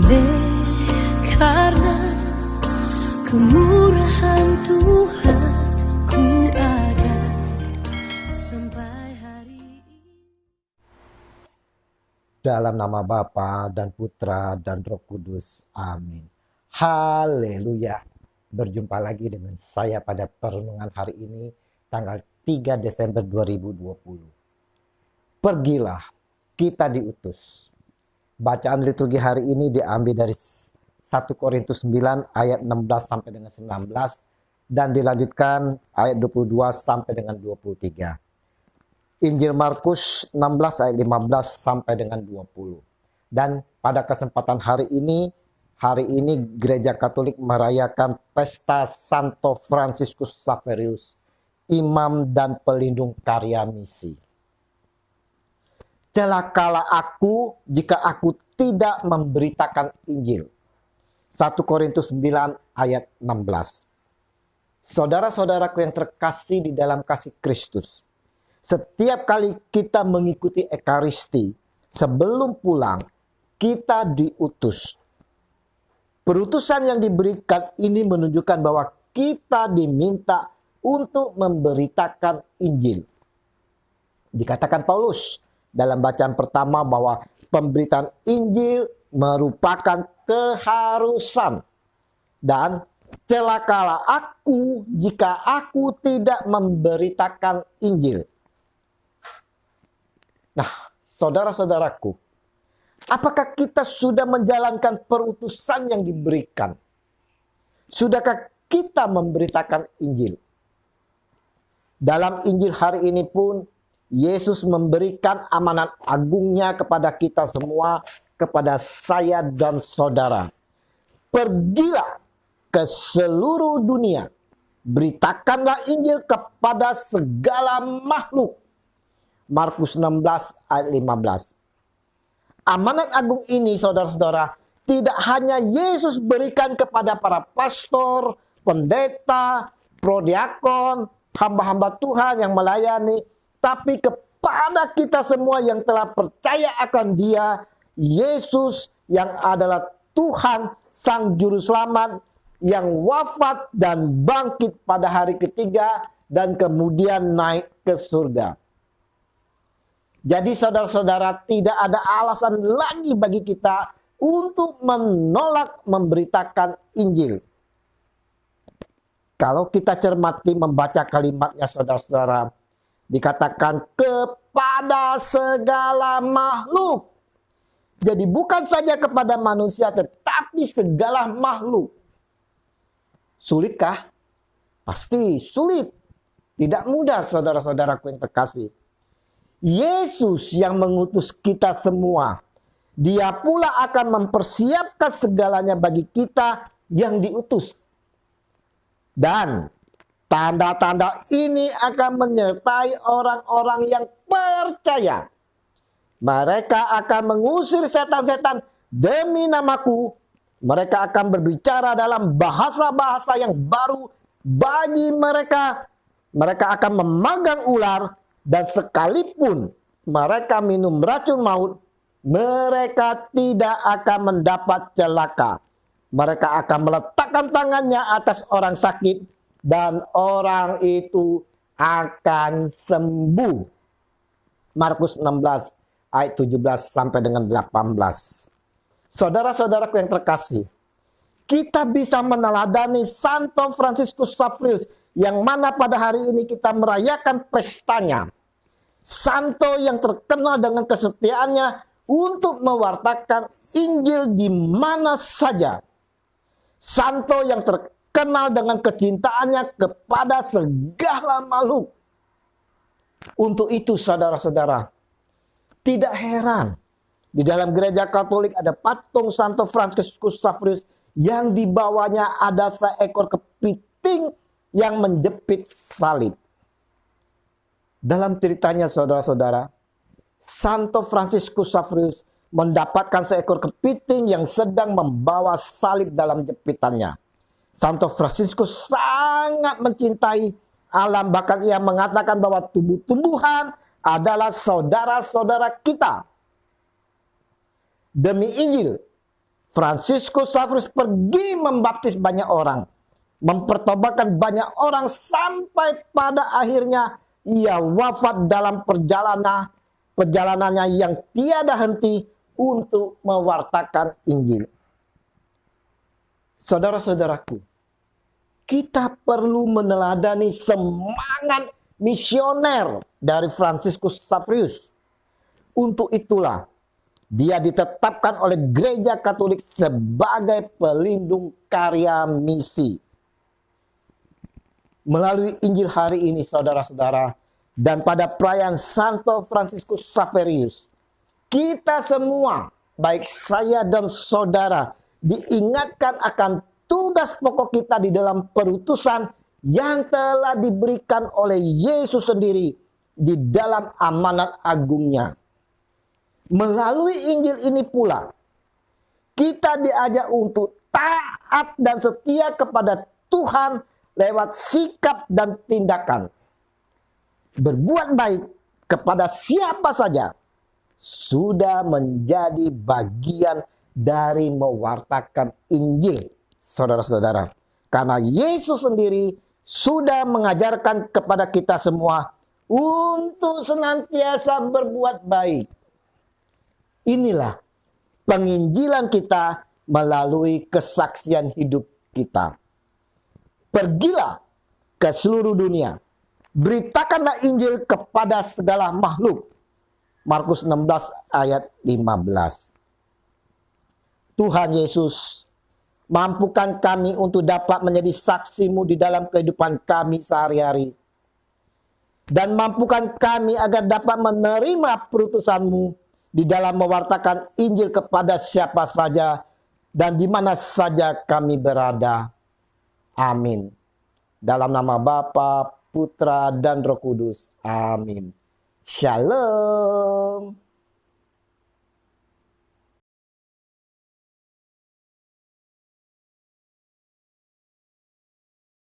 Oleh karena kemurahan Tuhan ku ada sampai hari ini. Dalam nama Bapa dan Putra dan Roh Kudus. Amin. Haleluya. Berjumpa lagi dengan saya pada perenungan hari ini, tanggal 3 Desember 2020. Pergilah, kita diutus. Bacaan liturgi hari ini diambil dari 1 Korintus 9 ayat 16 sampai dengan 19 dan dilanjutkan ayat 22 sampai dengan 23. Injil Markus 16 ayat 15 sampai dengan 20. Dan pada kesempatan hari ini Gereja Katolik merayakan pesta Santo Fransiskus Xaverius, imam dan pelindung karya misi. Celakalah aku jika aku tidak memberitakan Injil. 1 Korintus 9 ayat 16. Saudara-saudaraku yang terkasih di dalam kasih Kristus, setiap kali kita mengikuti Ekaristi, sebelum pulang, kita diutus. Perutusan yang diberikan ini menunjukkan bahwa kita diminta untuk memberitakan Injil. Dikatakan Paulus dalam bacaan pertama bahwa pemberitaan Injil merupakan keharusan. Dan celakalah aku jika aku tidak memberitakan Injil. Nah, saudara-saudaraku, apakah kita sudah menjalankan perutusan yang diberikan? Sudahkah kita memberitakan Injil? Dalam Injil hari ini pun, Yesus memberikan amanat agungnya kepada kita semua, kepada saya dan saudara. Pergilah ke seluruh dunia, beritakanlah Injil kepada segala makhluk. Markus 16 ayat 15. Amanat agung ini, saudara-saudara, tidak hanya Yesus berikan kepada para pastor, pendeta, prodiakon, hamba-hamba Tuhan yang melayani, tapi kepada kita semua yang telah percaya akan Dia, Yesus yang adalah Tuhan, Sang Juru Selamat, yang wafat dan bangkit pada hari ketiga dan kemudian naik ke surga. Jadi saudara-saudara, tidak ada alasan lagi bagi kita untuk menolak memberitakan Injil. Kalau kita cermati membaca kalimatnya, saudara-saudara, dikatakan kepada segala makhluk. Jadi bukan saja kepada manusia, tetapi segala makhluk. Sulitkah? Pasti sulit. Tidak mudah, saudara-saudaraku yang terkasih. Yesus yang mengutus kita semua. Dia pula akan mempersiapkan segalanya bagi kita yang diutus. Dan tanda-tanda ini akan menyertai orang-orang yang percaya. Mereka akan mengusir setan-setan demi namaku. Mereka akan berbicara dalam bahasa-bahasa yang baru bagi mereka. Mereka akan memegang ular, dan sekalipun mereka minum racun maut, mereka tidak akan mendapat celaka. Mereka akan meletakkan tangannya atas orang sakit, dan orang itu akan sembuh. Markus 16 ayat 17 sampai dengan 18. Saudara-saudaraku yang terkasih, kita bisa meneladani Santo Fransiskus Xaverius yang mana pada hari ini kita merayakan pestanya. Santo yang terkenal dengan kesetiaannya untuk mewartakan Injil di mana saja. Santo yang terkenal dengan kecintaannya kepada segala makhluk. Untuk itu saudara-saudara, tidak heran di dalam gereja Katolik ada patung Santo Fransiskus Xaverius yang di bawahnya ada seekor kepiting yang menjepit salib. Dalam ceritanya saudara-saudara, Santo Fransiskus Xaverius mendapatkan seekor kepiting yang sedang membawa salib dalam jepitannya. Santo Fransiskus sangat mencintai alam, bahkan ia mengatakan bahwa tumbuh-tumbuhan adalah saudara-saudara kita. Demi Injil, Fransiskus Xaverius pergi membaptis banyak orang, mempertobatkan banyak orang, sampai pada akhirnya ia wafat dalam perjalanannya yang tiada henti untuk mewartakan Injil. Saudara-saudaraku, kita perlu meneladani semangat misioner dari Fransiskus Xaverius. Untuk itulah dia ditetapkan oleh Gereja Katolik sebagai pelindung karya misi. Melalui Injil hari ini, saudara-saudara, dan pada perayaan Santo Fransiskus Xaverius, kita semua, baik saya dan saudara, diingatkan akan tugas pokok kita di dalam perutusan yang telah diberikan oleh Yesus sendiri di dalam amanat agungnya. Melalui Injil ini pula, kita diajak untuk taat dan setia kepada Tuhan lewat sikap dan tindakan. Berbuat baik kepada siapa saja sudah menjadi bagian dari mewartakan Injil, saudara-saudara. Karena Yesus sendiri sudah mengajarkan kepada kita semua untuk senantiasa berbuat baik. Inilah penginjilan kita melalui kesaksian hidup kita. Pergilah ke seluruh dunia, beritakanlah Injil kepada segala makhluk. Markus 16 ayat 15. Tuhan Yesus, mampukan kami untuk dapat menjadi saksi-Mu di dalam kehidupan kami sehari-hari. Dan mampukan kami agar dapat menerima perutusan-Mu di dalam mewartakan Injil kepada siapa saja dan di mana saja kami berada. Amin. Dalam nama Bapa, Putra, dan Roh Kudus. Amin. Shalom.